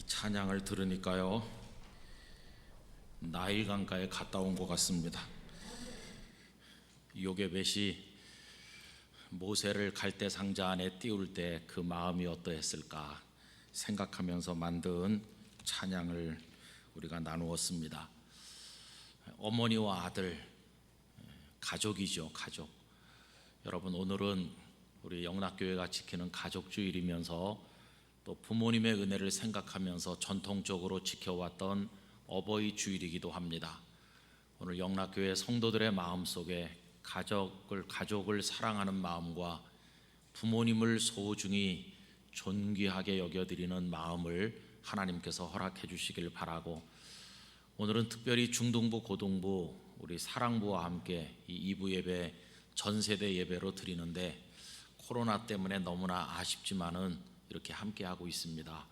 이 찬양을 들으니까요, 나일 강가에 갔다 온 것 같습니다. 요게벳이 모세를 갈대 상자 안에 띄울 때 그 마음이 어떠했을까 생각하면서 만든 찬양을 우리가 나누었습니다. 어머니와 아들, 가족이죠, 가족. 여러분, 오늘은 우리 영락교회가 지키는 가족주일이면서 또 부모님의 은혜를 생각하면서 전통적으로 지켜왔던 어버이 주일이기도 합니다. 오늘 영락교회 성도들의 마음속에 가족을 사랑하는 마음과 부모님을 소중히 존귀하게 여겨드리는 마음을 하나님께서 허락해 주시길 바라고, 오늘은 특별히 중등부, 고등부 우리 사랑부와 함께 이 2부 예배 전세대 예배로 드리는데, 코로나 때문에 너무나 아쉽지만은 이렇게 함께하고 있습니다.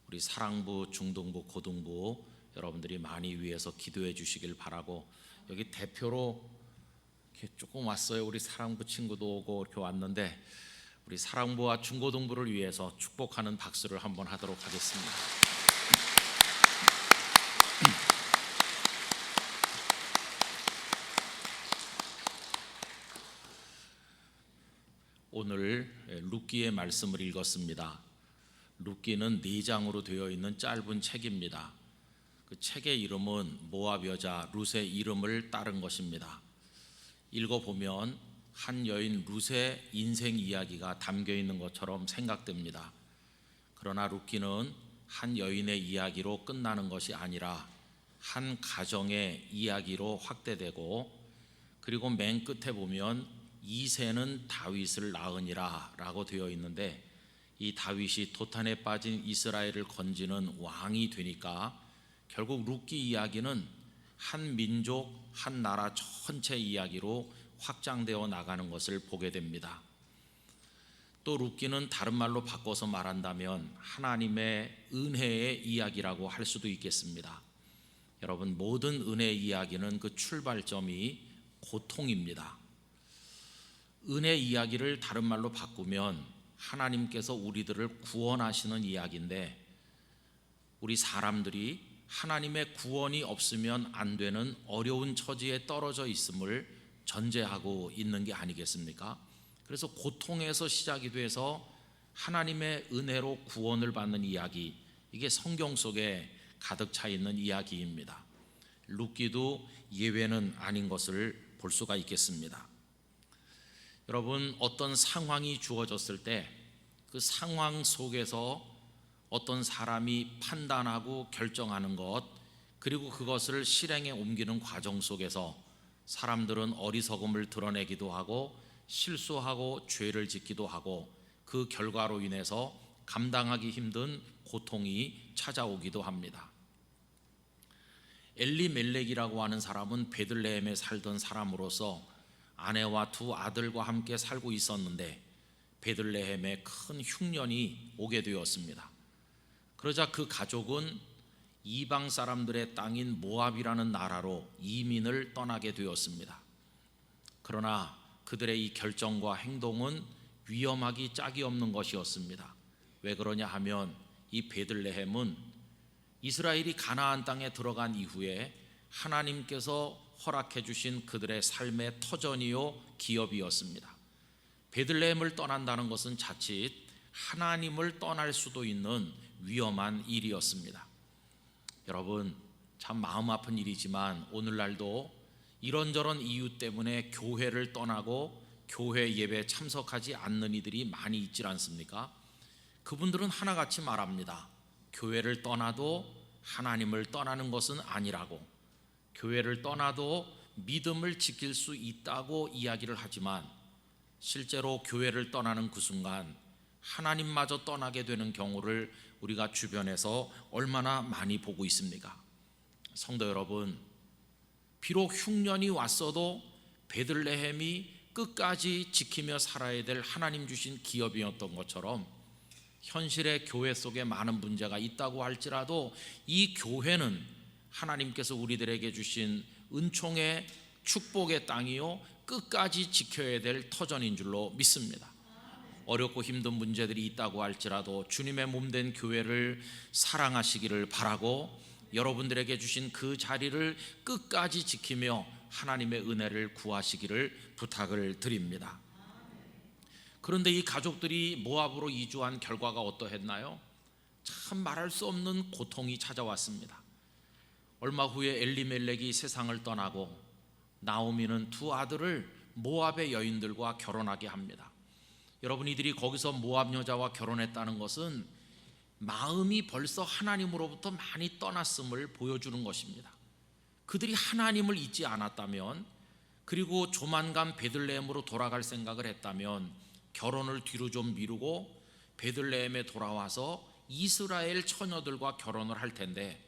우리 사랑부, 중등부, 고등부 여러분들이 많이 위해서 기도해 주시길 바라고, 여기 대표로 이렇게 조금 왔어요. 우리 사랑부 친구도 오고 이렇게 왔는데, 우리 사랑부와 중고등부를 위해서 축복하는 박수를 한번 하도록 하겠습니다. 오늘 룻기의 말씀을 읽었습니다. 룻기는 4장으로 되어 있는 짧은 책입니다. 그 책의 이름은 모압 여자 룻의 이름을 따른 것입니다. 읽어보면 한 여인 룻의 인생 이야기가 담겨 있는 것처럼 생각됩니다. 그러나 룻기는 한 여인의 이야기로 끝나는 것이 아니라 한 가정의 이야기로 확대되고, 그리고 맨 끝에 보면 이새는 다윗을 낳으니라 라고 되어 있는데, 이 다윗이 도탄에 빠진 이스라엘을 건지는 왕이 되니까 결국 룻기 이야기는 한 민족, 한 나라 전체 이야기로 확장되어 나가는 것을 보게 됩니다. 또 룻기는 다른 말로 바꿔서 말한다면 하나님의 은혜의 이야기라고 할 수도 있겠습니다. 여러분, 모든 은혜의 이야기는 그 출발점이 고통입니다. 은혜 이야기를 다른 말로 바꾸면 하나님께서 우리들을 구원하시는 이야기인데, 우리 사람들이 하나님의 구원이 없으면 안 되는 어려운 처지에 떨어져 있음을 전제하고 있는 게 아니겠습니까? 그래서 고통에서 시작이 돼서 하나님의 은혜로 구원을 받는 이야기, 이게 성경 속에 가득 차 있는 이야기입니다. 룻기도 예외는 아닌 것을 볼 수가 있겠습니다. 여러분, 어떤 상황이 주어졌을 때 그 상황 속에서 어떤 사람이 판단하고 결정하는 것, 그리고 그것을 실행에 옮기는 과정 속에서 사람들은 어리석음을 드러내기도 하고 실수하고 죄를 짓기도 하고, 그 결과로 인해서 감당하기 힘든 고통이 찾아오기도 합니다. 엘리멜렉이라고 하는 사람은 베들레헴에 살던 사람으로서 아내와 2 아들과 함께 살고 있었는데, 베들레헴에 큰 흉년이 오게 되었습니다. 그러자 그 가족은 이방 사람들의 땅인 모압이라는 나라로 이민을 떠나게 되었습니다. 그러나 그들의 이 결정과 행동은 위험하기 짝이 없는 것이었습니다. 왜 그러냐 하면, 이 베들레헴은 이스라엘이 가나안 땅에 들어간 이후에 하나님께서 허락해 주신 그들의 삶의 터전이요 기업이었습니다. 베들레헴을 떠난다는 것은 자칫 하나님을 떠날 수도 있는 위험한 일이었습니다. 여러분, 참 마음 아픈 일이지만 오늘날도 이런저런 이유 때문에 교회를 떠나고 교회 예배에 참석하지 않는 이들이 많이 있지 않습니까? 그분들은 하나같이 말합니다. 교회를 떠나도 하나님을 떠나는 것은 아니라고, 교회를 떠나도 믿음을 지킬 수 있다고 이야기를 하지만, 실제로 교회를 떠나는 그 순간 하나님마저 떠나게 되는 경우를 우리가 주변에서 얼마나 많이 보고 있습니까? 성도 여러분, 비록 흉년이 왔어도 베들레헴이 끝까지 지키며 살아야 될 하나님 주신 기업이었던 것처럼, 현실의 교회 속에 많은 문제가 있다고 할지라도 이 교회는 하나님께서 우리들에게 주신 은총의 축복의 땅이요 끝까지 지켜야 될 터전인 줄로 믿습니다. 어렵고 힘든 문제들이 있다고 할지라도 주님의 몸된 교회를 사랑하시기를 바라고 여러분들에게 주신 그 자리를 끝까지 지키며 하나님의 은혜를 구하시기를 부탁을 드립니다. 그런데 이 가족들이 모압으로 이주한 결과가 어떠했나요? 참 말할 수 없는 고통이 찾아왔습니다. 얼마 후에 엘리멜렉이 세상을 떠나고 나오미는 두 아들을 모압의 여인들과 결혼하게 합니다. 여러분, 이들이 거기서 모압 여자와 결혼했다는 것은 마음이 벌써 하나님으로부터 많이 떠났음을 보여주는 것입니다. 그들이 하나님을 잊지 않았다면, 그리고 조만간 베들레헴으로 돌아갈 생각을 했다면 결혼을 뒤로 좀 미루고 베들레헴에 돌아와서 이스라엘 처녀들과 결혼을 할 텐데,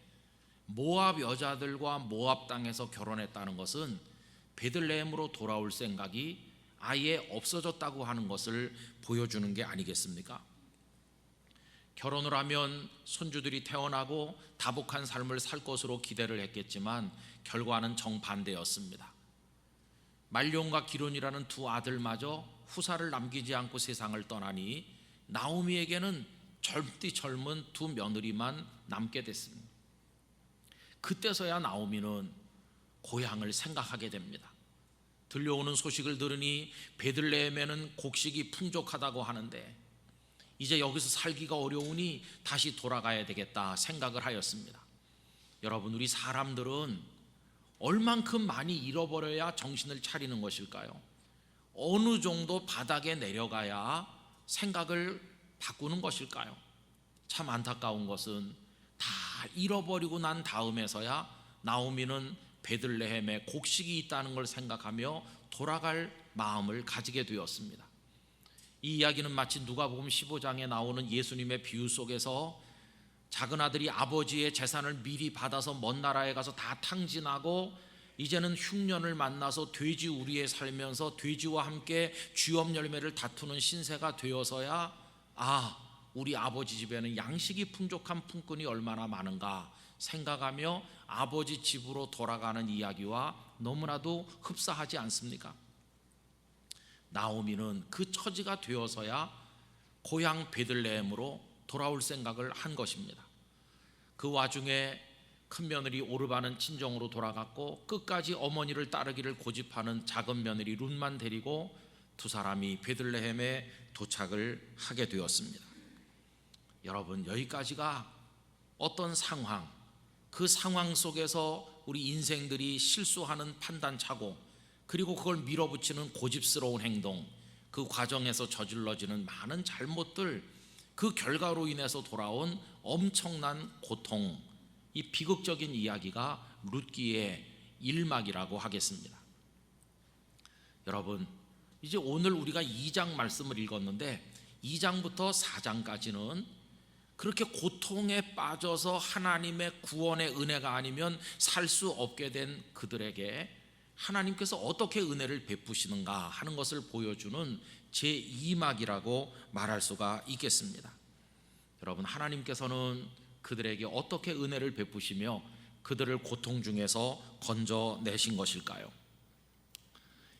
모압 여자들과 모압 땅에서 결혼했다는 것은 베들레헴으로 돌아올 생각이 아예 없어졌다고 하는 것을 보여주는 게 아니겠습니까? 결혼을 하면 손주들이 태어나고 다복한 삶을 살 것으로 기대를 했겠지만 결과는 정반대였습니다. 말론과 기론이라는 두 아들마저 후사를 남기지 않고 세상을 떠나니 나오미에게는 젊디 젊은 두 며느리만 남게 됐습니다. 그때서야 나오미는 고향을 생각하게 됩니다. 들려오는 소식을 들으니 베들레헴에는 곡식이 풍족하다고 하는데 이제 여기서 살기가 어려우니 다시 돌아가야 되겠다 생각을 하였습니다. 여러분, 우리 사람들은 얼만큼 많이 잃어버려야 정신을 차리는 것일까요? 어느 정도 바닥에 내려가야 생각을 바꾸는 것일까요? 참 안타까운 것은 다 잃어버리고 난 다음에서야 나오미는 베들레헴에 곡식이 있다는 걸 생각하며 돌아갈 마음을 가지게 되었습니다. 이 이야기는 마치 누가복음 15장에 나오는 예수님의 비유 속에서 작은 아들이 아버지의 재산을 미리 받아서 먼 나라에 가서 다 탕진하고 이제는 흉년을 만나서 돼지 우리에 살면서 돼지와 함께 쥐업 열매를 다투는 신세가 되어서야 우리 아버지 집에는 양식이 풍족한 품꾼이 얼마나 많은가 생각하며 아버지 집으로 돌아가는 이야기와 너무나도 흡사하지 않습니까? 나오미는 그 처지가 되어서야 고향 베들레헴으로 돌아올 생각을 한 것입니다. 그 와중에 큰며느리 오르바는 친정으로 돌아갔고 끝까지 어머니를 따르기를 고집하는 작은 며느리 룻만 데리고 두 사람이 베들레헴에 도착을 하게 되었습니다. 여러분, 여기까지가 어떤 상황, 그 상황 속에서 우리 인생들이 실수하는 판단착오, 그리고 그걸 밀어붙이는 고집스러운 행동, 그 과정에서 저질러지는 많은 잘못들, 그 결과로 인해서 돌아온 엄청난 고통, 이 비극적인 이야기가 룻기의 일막이라고 하겠습니다. 여러분, 이제 오늘 우리가 2장 말씀을 읽었는데 2장부터 4장까지는 그렇게 고통에 빠져서 하나님의 구원의 은혜가 아니면 살 수 없게 된 그들에게 하나님께서 어떻게 은혜를 베푸시는가 하는 것을 보여주는 제2막이라고 말할 수가 있겠습니다. 여러분, 하나님께서는 그들에게 어떻게 은혜를 베푸시며 그들을 고통 중에서 건져내신 것일까요?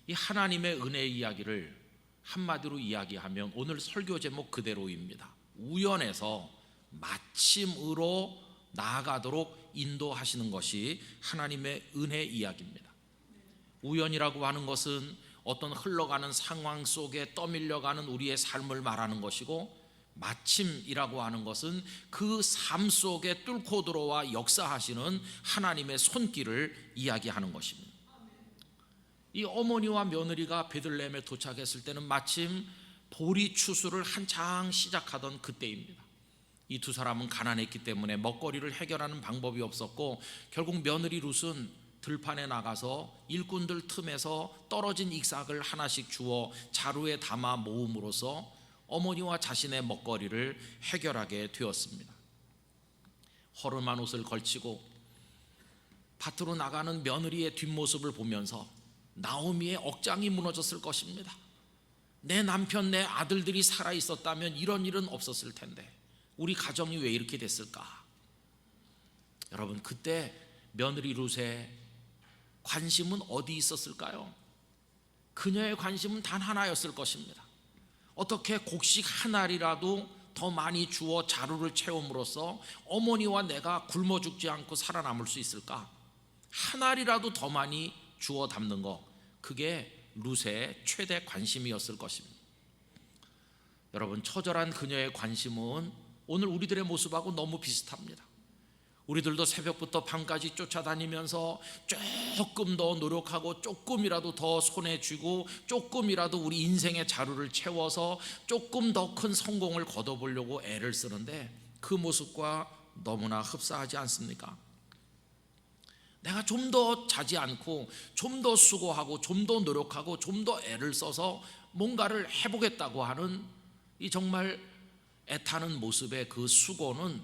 이 하나님의 은혜 이야기를 한마디로 이야기하면 오늘 설교 제목 그대로입니다. 우연에서 마침으로 나아가도록 인도하시는 것이 하나님의 은혜 이야기입니다. 우연이라고 하는 것은 어떤 흘러가는 상황 속에 떠밀려가는 우리의 삶을 말하는 것이고, 마침이라고 하는 것은 그 삶 속에 뚫고 들어와 역사하시는 하나님의 손길을 이야기하는 것입니다. 이 어머니와 며느리가 베들레헴에 도착했을 때는 마침 보리 추수를 한창 시작하던 그때입니다. 이 두 사람은 가난했기 때문에 먹거리를 해결하는 방법이 없었고 결국 며느리 룻은 들판에 나가서 일꾼들 틈에서 떨어진 익삭을 하나씩 주워 자루에 담아 모음으로써 어머니와 자신의 먹거리를 해결하게 되었습니다. 허름한 옷을 걸치고 밭으로 나가는 며느리의 뒷모습을 보면서 나오미의 억장이 무너졌을 것입니다. 내 남편, 내 아들들이 살아있었다면 이런 일은 없었을 텐데 우리 가정이 왜 이렇게 됐을까? 여러분, 그때 며느리 룻의 관심은 어디 있었을까요? 그녀의 관심은 단 하나였을 것입니다. 어떻게 곡식 한 알이라도 더 많이 주어 자루를 채움으로써 어머니와 내가 굶어 죽지 않고 살아남을 수 있을까? 한 알이라도 더 많이 주어 담는 거, 그게 룻의 최대 관심이었을 것입니다. 여러분, 처절한 그녀의 관심은 오늘 우리들의 모습하고 너무 비슷합니다. 우리들도 새벽부터 밤까지 쫓아다니면서 조금 더 노력하고 조금이라도 더 손에 쥐고 조금이라도 우리 인생의 자루를 채워서 조금 더 큰 성공을 거둬보려고 애를 쓰는데, 그 모습과 너무나 흡사하지 않습니까? 내가 좀 더 자지 않고 좀 더 수고하고 좀 더 노력하고 좀 더 애를 써서 뭔가를 해보겠다고 하는 이 정말 애타는 모습의 그 수고는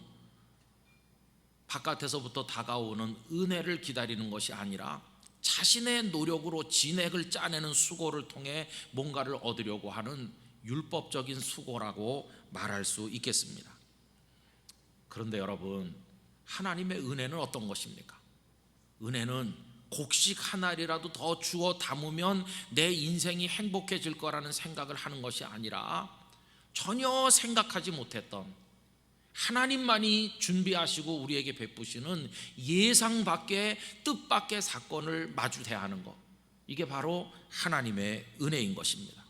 바깥에서부터 다가오는 은혜를 기다리는 것이 아니라 자신의 노력으로 진액을 짜내는 수고를 통해 뭔가를 얻으려고 하는 율법적인 수고라고 말할 수 있겠습니다. 그런데 여러분, 하나님의 은혜는 어떤 것입니까? 은혜는 곡식 한 알이라도 더 주워 담으면 내 인생이 행복해질 거라는 생각을 하는 것이 아니라 전혀 생각하지 못했던 하나님만이 준비하시고 우리에게 베푸시는 예상 밖의 뜻밖의 사건을 마주해야 하는 것, 이게 바로 하나님의 은혜인 것입니다.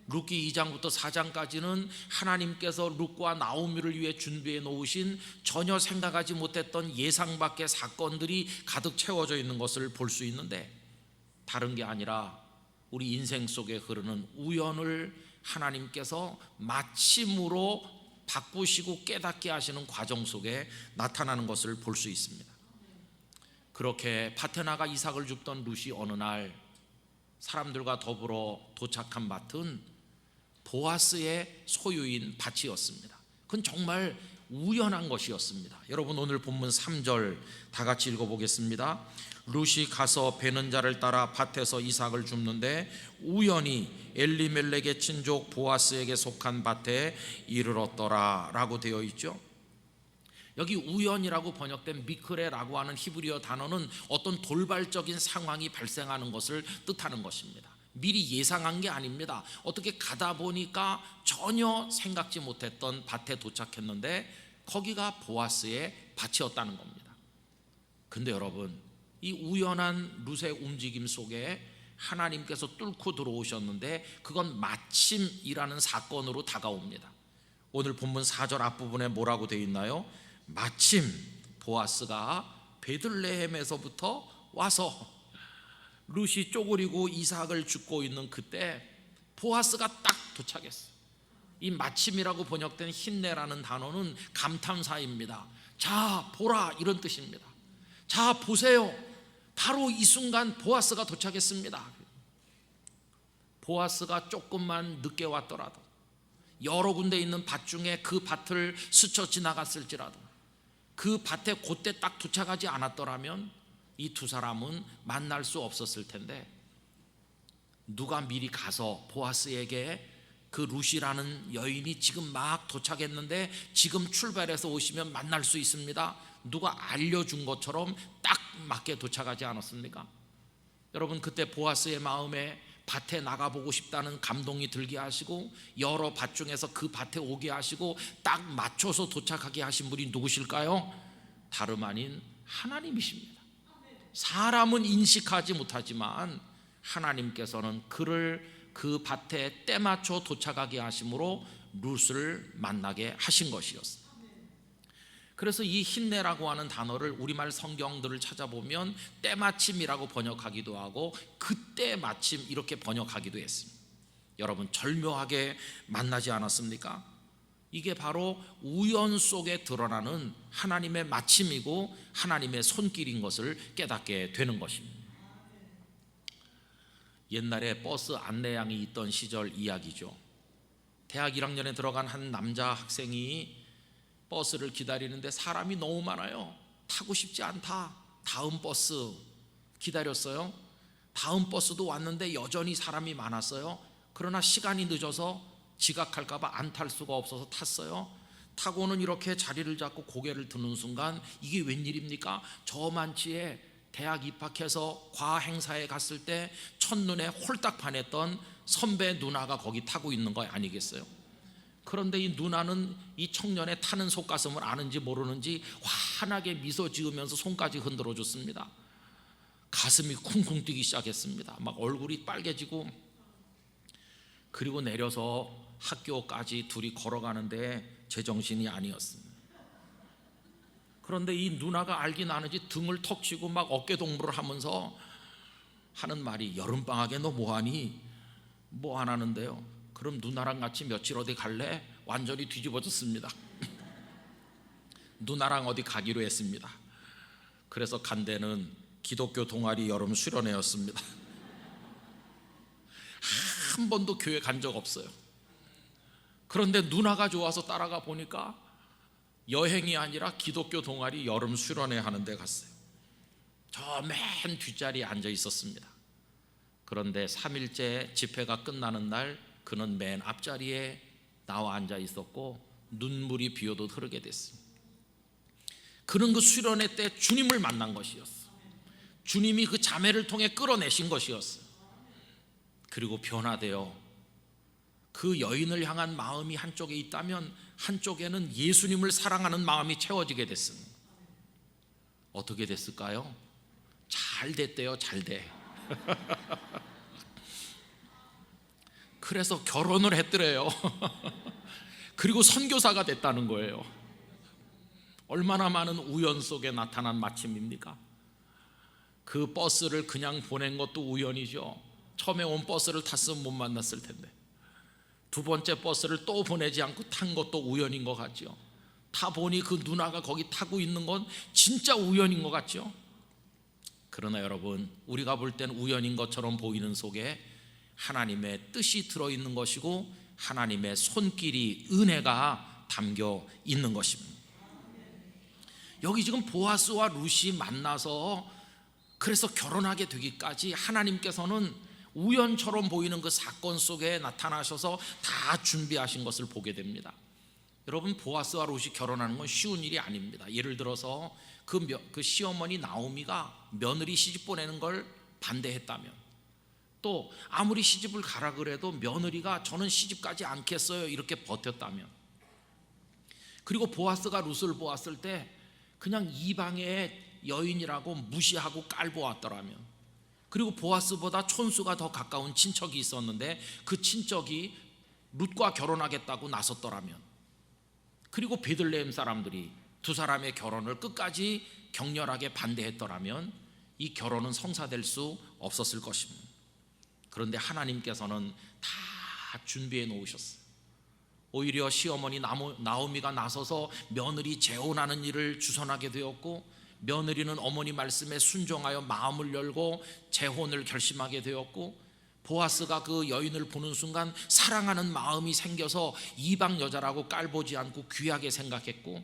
룻기 2장부터 4장까지는 하나님께서 룻과 나오미를 위해 준비해 놓으신 전혀 생각하지 못했던 예상 밖의 사건들이 가득 채워져 있는 것을 볼 수 있는데, 다른 게 아니라 우리 인생 속에 흐르는 우연을 하나님께서 마침으로 바꾸시고 깨닫게 하시는 과정 속에 나타나는 것을 볼 수 있습니다. 그렇게 밭에 나가 이삭을 줍던 룻이 어느 날 사람들과 더불어 도착한 밭은 보아스의 소유인 밭이었습니다. 그건 정말 우연한 것이었습니다. 여러분, 오늘 본문 3절 다 같이 읽어보겠습니다. 룻이 가서 베는 자를 따라 밭에서 이삭을 줍는데 우연히 엘리멜렉의 친족 보아스에게 속한 밭에 이르렀더라 라고 되어 있죠. 여기 우연이라고 번역된 미크레라고 하는 히브리어 단어는 어떤 돌발적인 상황이 발생하는 것을 뜻하는 것입니다. 미리 예상한 게 아닙니다. 어떻게 가다 보니까 전혀 생각지 못했던 밭에 도착했는데 거기가 보아스의 밭이었다는 겁니다. 근데 여러분, 이 우연한 룻의 움직임 속에 하나님께서 뚫고 들어오셨는데 그건 마침이라는 사건으로 다가옵니다. 오늘 본문 4절 앞부분에 뭐라고 되어 있나요? 마침 보아스가 베들레헴에서부터 와서 룻이 쪼그리고 이삭을 줍고 있는 그때 보아스가 딱 도착했어요. 이 마침이라고 번역된 힌내라는 단어는 감탄사입니다. 자, 보라, 이런 뜻입니다. 자, 보세요. 바로 이 순간 보아스가 도착했습니다. 보아스가 조금만 늦게 왔더라도, 여러 군데 있는 밭 중에 그 밭을 스쳐 지나갔을지라도, 그 밭에 그때 딱 도착하지 않았더라면 이 두 사람은 만날 수 없었을 텐데, 누가 미리 가서 보아스에게 그 룻이라는 여인이 지금 막 도착했는데 지금 출발해서 오시면 만날 수 있습니다, 누가 알려준 것처럼 딱 맞게 도착하지 않았습니까? 여러분, 그때 보아스의 마음에 밭에 나가보고 싶다는 감동이 들게 하시고 여러 밭 중에서 그 밭에 오게 하시고 딱 맞춰서 도착하게 하신 분이 누구실까요? 다름 아닌 하나님이십니다. 사람은 인식하지 못하지만 하나님께서는 그를 그 밭에 때맞춰 도착하게 하심으로 룻을 만나게 하신 것이었어요. 그래서 이 힌내라고 하는 단어를 우리말 성경들을 찾아보면 때마침이라고 번역하기도 하고 그때 마침 이렇게 번역하기도 했습니다. 여러분, 절묘하게 만나지 않았습니까? 이게 바로 우연 속에 드러나는 하나님의 마침이고 하나님의 손길인 것을 깨닫게 되는 것입니다. 옛날에 버스 안내양이 있던 시절 이야기죠. 대학 1학년에 들어간 한 남자 학생이 버스를 기다리는데 사람이 너무 많아요. 타고 싶지 않다. 다음 버스 기다렸어요. 다음 버스도 왔는데 여전히 사람이 많았어요. 그러나 시간이 늦어서 지각할까 봐 안 탈 수가 없어서 탔어요. 타고는 이렇게 자리를 잡고 고개를 드는 순간 이게 웬일입니까? 저 많지에 대학 입학해서 과 행사에 갔을 때 첫눈에 홀딱 반했던 선배 누나가 거기 타고 있는 거 아니겠어요? 그런데 이 누나는 이 청년의 타는 속가슴을 아는지 모르는지 환하게 미소 지으면서 손까지 흔들어 줬습니다. 가슴이 쿵쿵 뛰기 시작했습니다. 막 얼굴이 빨개지고, 그리고 내려서 학교까지 둘이 걸어가는데 제정신이 아니었습니다. 그런데 이 누나가 알긴 아는지 등을 턱 치고 막 어깨 동무를 하면서 하는 말이, 여름방학에 너 뭐하니? 뭐 안 하는데요? 그럼 누나랑 같이 며칠 어디 갈래? 완전히 뒤집어졌습니다. 누나랑 어디 가기로 했습니다. 그래서 간 데는 기독교 동아리 여름 수련회였습니다. 한 번도 교회 간 적 없어요. 그런데 누나가 좋아서 따라가 보니까 여행이 아니라 기독교 동아리 여름 수련회 하는 데 갔어요. 저 맨 뒷자리에 앉아 있었습니다. 그런데 3일째 집회가 끝나는 날 그는 맨 앞자리에 나와 앉아 있었고 눈물이 비오듯 흐르게 됐습니다. 그는 그 수련회 때 주님을 만난 것이었어요. 주님이 그 자매를 통해 끌어내신 것이었어요. 그리고 변화되어 그 여인을 향한 마음이 한쪽에 있다면 한쪽에는 예수님을 사랑하는 마음이 채워지게 됐습니다. 어떻게 됐을까요? 잘 됐대요. 잘 돼. 그래서 결혼을 했더래요. 그리고 선교사가 됐다는 거예요. 얼마나 많은 우연 속에 나타난 마침입니까? 그 버스를 그냥 보낸 것도 우연이죠. 처음에 온 버스를 탔으면 못 만났을 텐데, 두 번째 버스를 또 보내지 않고 탄 것도 우연인 것 같죠. 타 보니 그 누나가 거기 타고 있는 건 진짜 우연인 것 같죠. 그러나 여러분, 우리가 볼 땐 우연인 것처럼 보이는 속에 하나님의 뜻이 들어있는 것이고 하나님의 손길이, 은혜가 담겨 있는 것입니다. 여기 지금 보아스와 룻이 만나서 그래서 결혼하게 되기까지 하나님께서는 우연처럼 보이는 그 사건 속에 나타나셔서 다 준비하신 것을 보게 됩니다. 여러분, 보아스와 룻이 결혼하는 건 쉬운 일이 아닙니다. 예를 들어서 그 시어머니 나오미가 며느리 시집 보내는 걸 반대했다면, 또 아무리 시집을 가라 그래도 며느리가 저는 시집 가지 않겠어요 이렇게 버텼다면, 그리고 보아스가 룻을 보았을 때 그냥 이방의 여인이라고 무시하고 깔보았더라면, 그리고 보아스보다 촌수가 더 가까운 친척이 있었는데 그 친척이 룻과 결혼하겠다고 나섰더라면, 그리고 베들레헴 사람들이 두 사람의 결혼을 끝까지 격렬하게 반대했더라면 이 결혼은 성사될 수 없었을 것입니다. 그런데 하나님께서는 다 준비해 놓으셨어요. 오히려 시어머니 나오미가 나서서 며느리 재혼하는 일을 주선하게 되었고, 며느리는 어머니 말씀에 순종하여 마음을 열고 재혼을 결심하게 되었고, 보아스가 그 여인을 보는 순간 사랑하는 마음이 생겨서 이방 여자라고 깔보지 않고 귀하게 생각했고,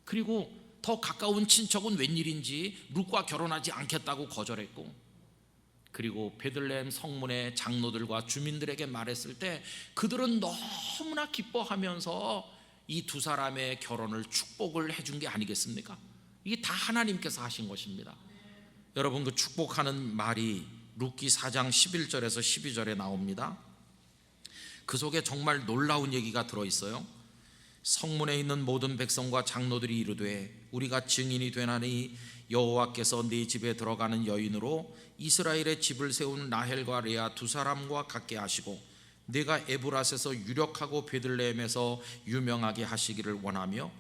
그리고 더 가까운 친척은 웬일인지 룻과 결혼하지 않겠다고 거절했고, 그리고 베들레헴 성문의 장로들과 주민들에게 말했을 때 그들은 너무나 기뻐하면서 이 두 사람의 결혼을 축복을 해준 게 아니겠습니까? 이게 다 하나님께서 하신 것입니다. 여러분, 그 축복하는 말이 룻기 4장 11절에서 12절에 나옵니다. 그 속에 정말 놀라운 얘기가 들어있어요. 성문에 있는 모든 백성과 장로들이 이르되 우리가 증인이 되나니 여호와께서 네 집에 들어가는 여인으로 이스라엘의 집을 세운 라헬과 레아 두 사람과 같게 하시고 네가 에브라스에서 유력하고 베들레헴에서 유명하게 하시기를 원하며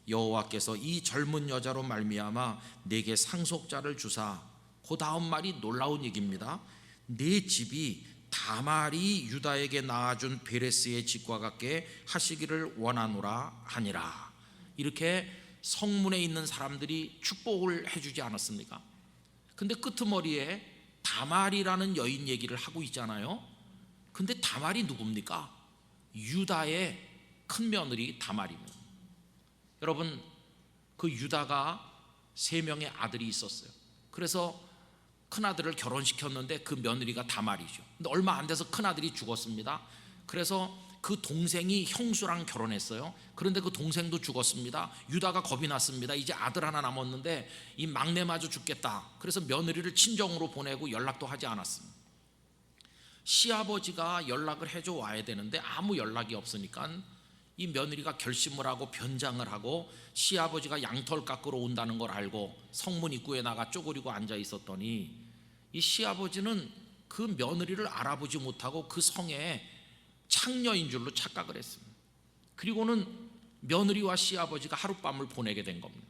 여호와께서 이 젊은 여자로 말미암아 네게 상속자를 주사, 그 다음 말이 놀라운 얘기입니다. 네 집이 다말이 유다에게 낳아준 베레스의 집과 같게 하시기를 원하노라 하니라. 이렇게 성문에 있는 사람들이 축복을 해주지 않았습니까? 근데 끄트머리에 다말이라는 여인 얘기를 하고 있잖아요. 근데 다말이 누굽니까? 유다의 큰 며느리 다말입니다. 여러분, 그 유다가 3명의 아들이 있었어요. 그래서 큰아들을 결혼시켰는데 그 며느리가 다말이죠. 근데 얼마 안 돼서 큰아들이 죽었습니다. 그래서 그 동생이 형수랑 결혼했어요. 그런데 그 동생도 죽었습니다. 유다가 겁이 났습니다. 이제 아들 하나 남았는데 이 막내마저 죽겠다. 그래서 며느리를 친정으로 보내고 연락도 하지 않았습니다. 시아버지가 연락을 해줘 와야 되는데 아무 연락이 없으니까 이 며느리가 결심을 하고 변장을 하고 시아버지가 양털 깎으러 온다는 걸 알고 성문 입구에 나가 쪼그리고 앉아 있었더니 이 시아버지는 그 며느리를 알아보지 못하고 그 성에 창녀인 줄로 착각을 했습니다. 그리고는 며느리와 시아버지가 하룻밤을 보내게 된 겁니다.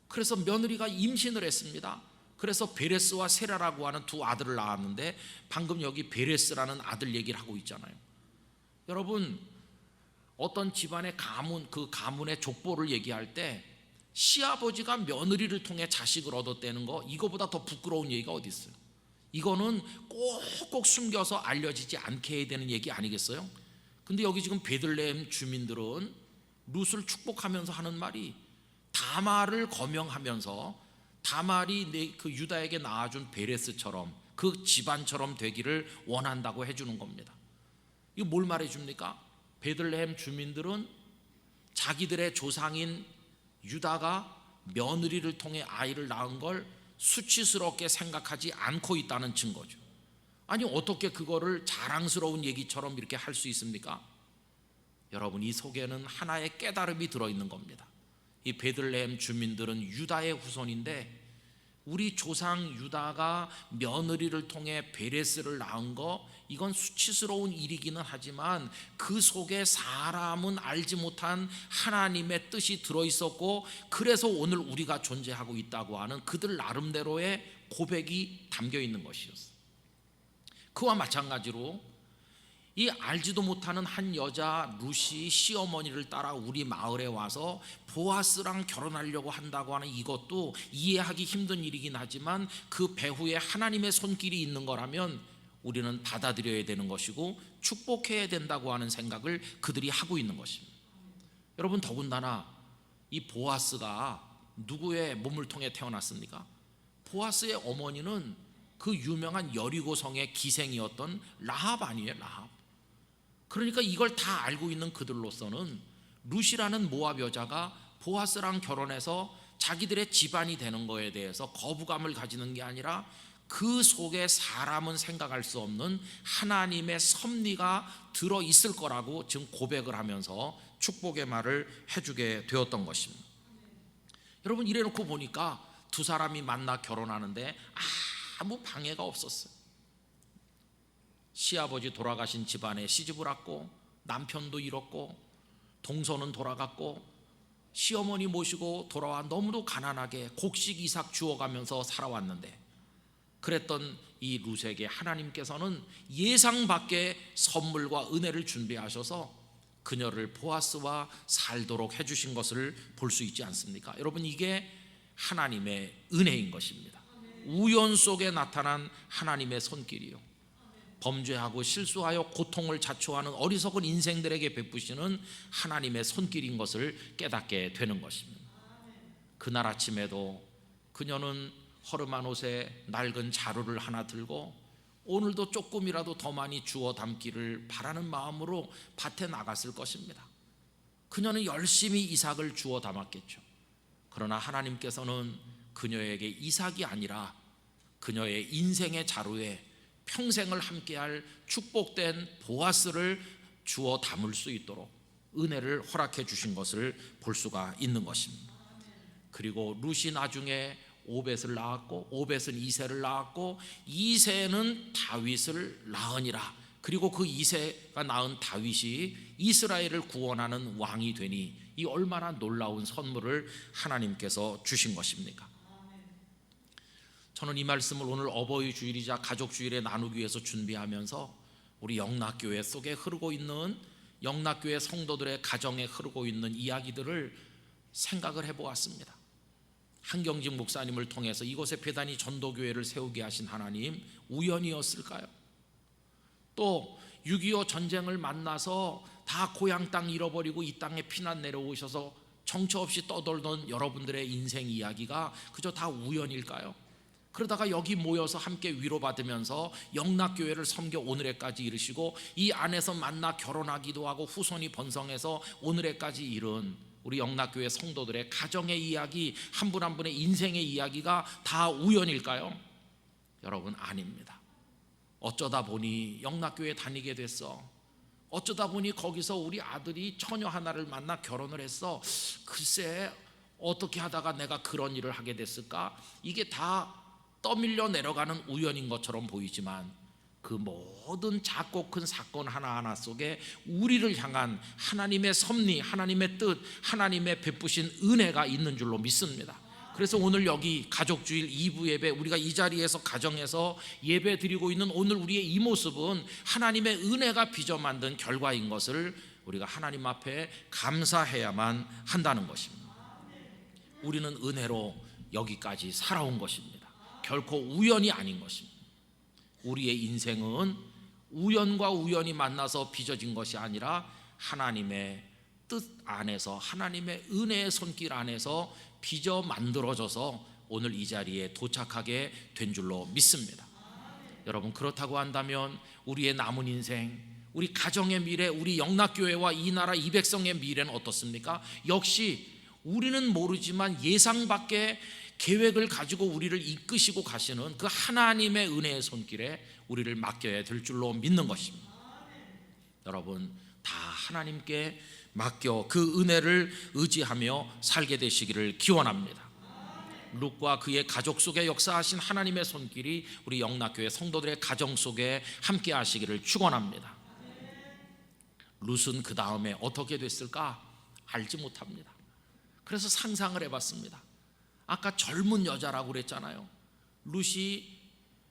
그래서 며느리가 임신을 했습니다. 그래서 베레스와 세라라고 하는 두 아들을 낳았는데 방금 여기 베레스라는 아들 얘기를 하고 있잖아요. 여러분, 어떤 집안의 가문, 그 가문의 족보를 얘기할 때 시아버지가 며느리를 통해 자식을 얻었다는 거, 이거보다 더 부끄러운 얘기가 어디 있어요? 이거는 꼭꼭 숨겨서 알려지지 않게 해야 되는 얘기 아니겠어요? 근데 여기 지금 베들레헴 주민들은 룻을 축복하면서 하는 말이 다말을 거명하면서 다말이 그 유다에게 낳아준 베레스처럼 그 집안처럼 되기를 원한다고 해주는 겁니다. 이거 뭘 말해줍니까? 베들레헴 주민들은 자기들의 조상인 유다가 며느리를 통해 아이를 낳은 걸 수치스럽게 생각하지 않고 있다는 증거죠. 아니 어떻게 그거를 자랑스러운 얘기처럼 이렇게 할 수 있습니까? 여러분, 이 속에는 하나의 깨달음이 들어있는 겁니다. 이 베들레헴 주민들은 유다의 후손인데 우리 조상 유다가 며느리를 통해 베레스를 낳은 거, 이건 수치스러운 일이기는 하지만 그 속에 사람은 알지 못한 하나님의 뜻이 들어있었고 그래서 오늘 우리가 존재하고 있다고 하는 그들 나름대로의 고백이 담겨 있는 것이었어요. 그와 마찬가지로 이 알지도 못하는 한 여자 룻이 시어머니를 따라 우리 마을에 와서 보아스랑 결혼하려고 한다고 하는 이것도 이해하기 힘든 일이긴 하지만 그 배후에 하나님의 손길이 있는 거라면 우리는 받아들여야 되는 것이고 축복해야 된다고 하는 생각을 그들이 하고 있는 것입니다. 여러분, 더군다나 이 보아스가 누구의 몸을 통해 태어났습니까? 보아스의 어머니는 그 유명한 여리고성의 기생이었던 라합 아니에요? 라합. 그러니까 이걸 다 알고 있는 그들로서는 룻이라는 모압 여자가 보아스랑 결혼해서 자기들의 집안이 되는 거에 대해서 거부감을 가지는 게 아니라 그 속에 사람은 생각할 수 없는 하나님의 섭리가 들어있을 거라고 지금 고백을 하면서 축복의 말을 해주게 되었던 것입니다. 여러분, 이래놓고 보니까 두 사람이 만나 결혼하는데 아무 방해가 없었어요. 시아버지 돌아가신 집안에 시집을 왔고 남편도 잃었고 동서는 돌아갔고 시어머니 모시고 돌아와 너무도 가난하게 곡식 이삭 주워가면서 살아왔는데 그랬던 이 룻에게 하나님께서는 예상 밖의 선물과 은혜를 준비하셔서 그녀를 보아스와 살도록 해주신 것을 볼 수 있지 않습니까? 여러분, 이게 하나님의 은혜인 것입니다. 우연 속에 나타난 하나님의 손길이요, 범죄하고 실수하여 고통을 자초하는 어리석은 인생들에게 베푸시는 하나님의 손길인 것을 깨닫게 되는 것입니다. 그날 아침에도 그녀는 허름한 옷에 낡은 자루를 하나 들고 오늘도 조금이라도 더 많이 주워 담기를 바라는 마음으로 밭에 나갔을 것입니다. 그녀는 열심히 이삭을 주워 담았겠죠. 그러나 하나님께서는 그녀에게 이삭이 아니라 그녀의 인생의 자루에 평생을 함께할 축복된 보아스를 주워 담을 수 있도록 은혜를 허락해 주신 것을 볼 수가 있는 것입니다. 그리고 룻이 나중에 오벳을 낳았고 오벳은 이새를 낳았고 이새는 다윗을 낳으니라. 그리고 그 이새가 낳은 다윗이 이스라엘을 구원하는 왕이 되니 이 얼마나 놀라운 선물을 하나님께서 주신 것입니까? 저는 이 말씀을 오늘 어버이 주일이자 가족 주일에 나누기 위해서 준비하면서 우리 영락교회 속에 흐르고 있는 영락교회 성도들의 가정에 흐르고 있는 이야기들을 생각을 해보았습니다. 한경직 목사님을 통해서 이곳에 배단위 전도교회를 세우게 하신 하나님 우연이었을까요? 또 6.25 전쟁을 만나서 다 고향 땅 잃어버리고 이 땅에 피난 내려오셔서 정처 없이 떠돌던 여러분들의 인생 이야기가 그저 다 우연일까요? 그러다가 여기 모여서 함께 위로받으면서 영락교회를 섬겨 오늘에까지 이르시고, 이 안에서 만나 결혼하기도 하고 후손이 번성해서 오늘에까지 이른 우리 영락교회 성도들의 가정의 이야기, 한 분 한 분의 인생의 이야기가 다 우연일까요? 여러분, 아닙니다. 어쩌다 보니 영락교회 다니게 됐어. 어쩌다 보니 거기서 우리 아들이 처녀 하나를 만나 결혼을 했어. 글쎄 어떻게 하다가 내가 그런 일을 하게 됐을까? 이게 다 떠밀려 내려가는 우연인 것처럼 보이지만, 그 모든 작고 큰 사건 하나하나 속에 우리를 향한 하나님의 섭리, 하나님의 뜻, 하나님의 베푸신 은혜가 있는 줄로 믿습니다. 그래서 오늘 여기 가족주일 2부 예배, 우리가 이 자리에서 가정에서 예배 드리고 있는 오늘 우리의 이 모습은 하나님의 은혜가 빚어 만든 결과인 것을 우리가 하나님 앞에 감사해야만 한다는 것입니다. 우리는 은혜로 여기까지 살아온 것입니다. 결코 우연이 아닌 것입니다. 우리의 인생은 우연과 우연이 만나서 빚어진 것이 아니라 하나님의 뜻 안에서, 하나님의 은혜의 손길 안에서 빚어 만들어져서 오늘 이 자리에 도착하게 된 줄로 믿습니다. 여러분, 그렇다고 한다면 우리의 남은 인생, 우리 가정의 미래, 우리 영락교회와 이 나라 이 백성의 미래는 어떻습니까? 역시 우리는 모르지만 예상 밖의 계획을 가지고 우리를 이끄시고 가시는 그 하나님의 은혜의 손길에 우리를 맡겨야 될 줄로 믿는 것입니다. 여러분, 다 하나님께 맡겨 그 은혜를 의지하며 살게 되시기를 기원합니다. 룻과 그의 가족 속에 역사하신 하나님의 손길이 우리 영락교회 성도들의 가정 속에 함께 하시기를 축원합니다. 룻은 그 다음에 어떻게 됐을까? 알지 못합니다. 그래서 상상을 해봤습니다. 아까 젊은 여자라고 그랬잖아요. 룻이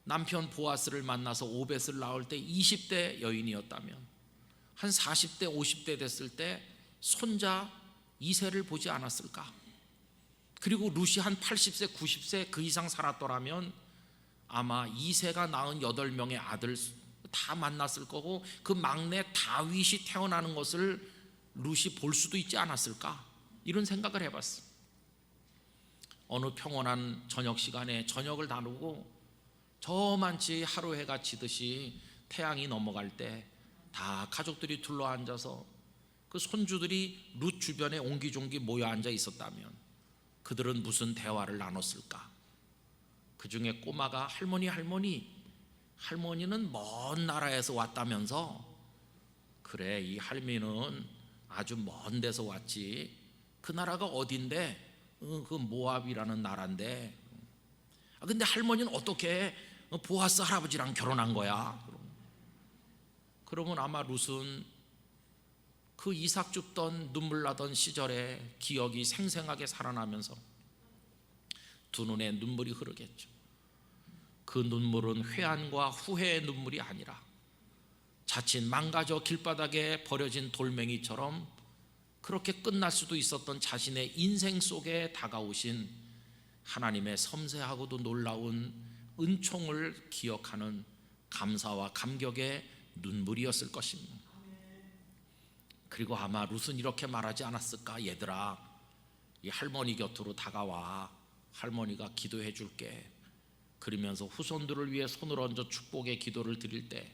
남편 보아스를 만나서 오벳을 낳을 때 20대 여인이었다면 한 40대 50대 됐을 때 손자 이세를 보지 않았을까? 그리고 룻이 한 80세 90세 그 이상 살았더라면 아마 이세가 낳은 8명의 아들 다 만났을 거고, 그 막내 다윗이 태어나는 것을 룻이 볼 수도 있지 않았을까? 이런 생각을 해봤어. 어느 평온한 저녁 시간에 저녁을 나누고 저만치 하루 해가 지듯이 태양이 넘어갈 때 다 가족들이 둘러앉아서 그 손주들이 룻 주변에 옹기종기 모여 앉아 있었다면 그들은 무슨 대화를 나눴을까? 그 중에 꼬마가 할머니는 먼 나라에서 왔다면서, 그래, 이 할미는 아주 먼 데서 왔지. 그 나라가 어딘데? 그 모압이라는 나라인데. 근데 할머니는 어떻게 보아스 할아버지랑 결혼한 거야? 그러면 아마 룻은 그 이삭 줍던 눈물 나던 시절의 기억이 생생하게 살아나면서 두 눈에 눈물이 흐르겠죠. 그 눈물은 회한과 후회의 눈물이 아니라 자칫 망가져 길바닥에 버려진 돌멩이처럼 그렇게 끝날 수도 있었던 자신의 인생 속에 다가오신 하나님의 섬세하고도 놀라운 은총을 기억하는 감사와 감격의 눈물이었을 것입니다. 그리고 아마 룻은 이렇게 말하지 않았을까? 얘들아, 이 할머니 곁으로 다가와. 할머니가 기도해 줄게. 그러면서 후손들을 위해 손을 얹어 축복의 기도를 드릴 때,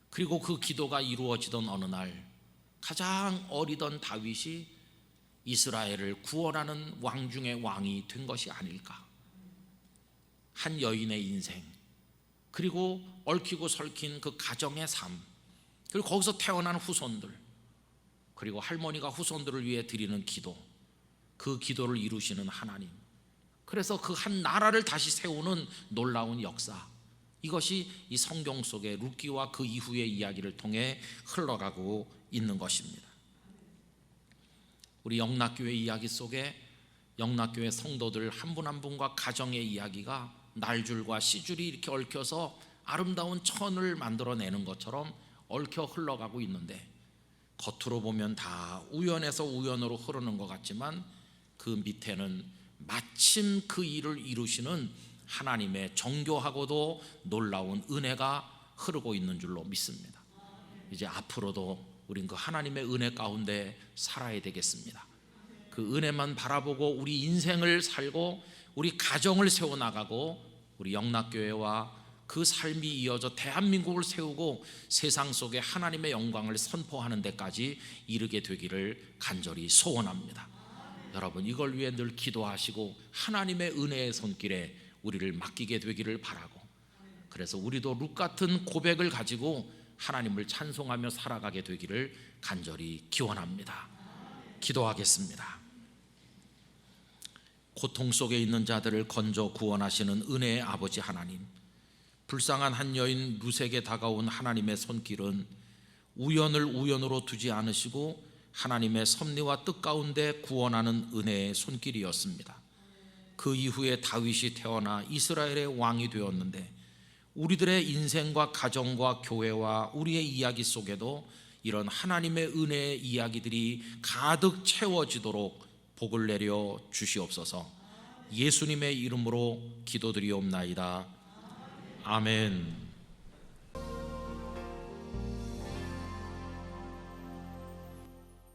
그리고 그 기도가 이루어지던 어느 날 가장 어리던 다윗이 이스라엘을 구원하는 왕 중의 왕이 된 것이 아닐까? 한 여인의 인생, 그리고 얽히고 설킨 그 가정의 삶, 그리고 거기서 태어난 후손들, 그리고 할머니가 후손들을 위해 드리는 기도, 그 기도를 이루시는 하나님, 그래서 그 한 나라를 다시 세우는 놀라운 역사, 이것이 이 성경 속의 룻기와 그 이후의 이야기를 통해 흘러가고 있는 것입니다. 우리 영락교회 이야기 속에 영락교회 성도들 한 분 한 분과 가정의 이야기가 날줄과 씨줄이 이렇게 얽혀서 아름다운 천을 만들어내는 것처럼 얽혀 흘러가고 있는데, 겉으로 보면 다 우연에서 우연으로 흐르는 것 같지만 그 밑에는 마침 그 일을 이루시는 하나님의 정교하고도 놀라운 은혜가 흐르고 있는 줄로 믿습니다. 이제 앞으로도 우린 그 하나님의 은혜 가운데 살아야 되겠습니다. 그 은혜만 바라보고 우리 인생을 살고 우리 가정을 세워나가고 우리 영락교회와 그 삶이 이어져 대한민국을 세우고 세상 속에 하나님의 영광을 선포하는 데까지 이르게 되기를 간절히 소원합니다. 여러분, 이걸 위해 늘 기도하시고 하나님의 은혜의 손길에 우리를 맡기게 되기를 바라고, 그래서 우리도 룻 같은 고백을 가지고 하나님을 찬송하며 살아가게 되기를 간절히 기원합니다. 기도하겠습니다. 고통 속에 있는 자들을 건져 구원하시는 은혜의 아버지 하나님, 불쌍한 한 여인 룻에게 다가온 하나님의 손길은 우연을 우연으로 두지 않으시고 하나님의 섭리와 뜻 가운데 구원하는 은혜의 손길이었습니다. 그 이후에 다윗이 태어나 이스라엘의 왕이 되었는데, 우리들의 인생과 가정과 교회와 우리의 이야기 속에도 이런 하나님의 은혜의 이야기들이 가득 채워지도록 복을 내려 주시옵소서. 예수님의 이름으로 기도드리옵나이다. 아멘.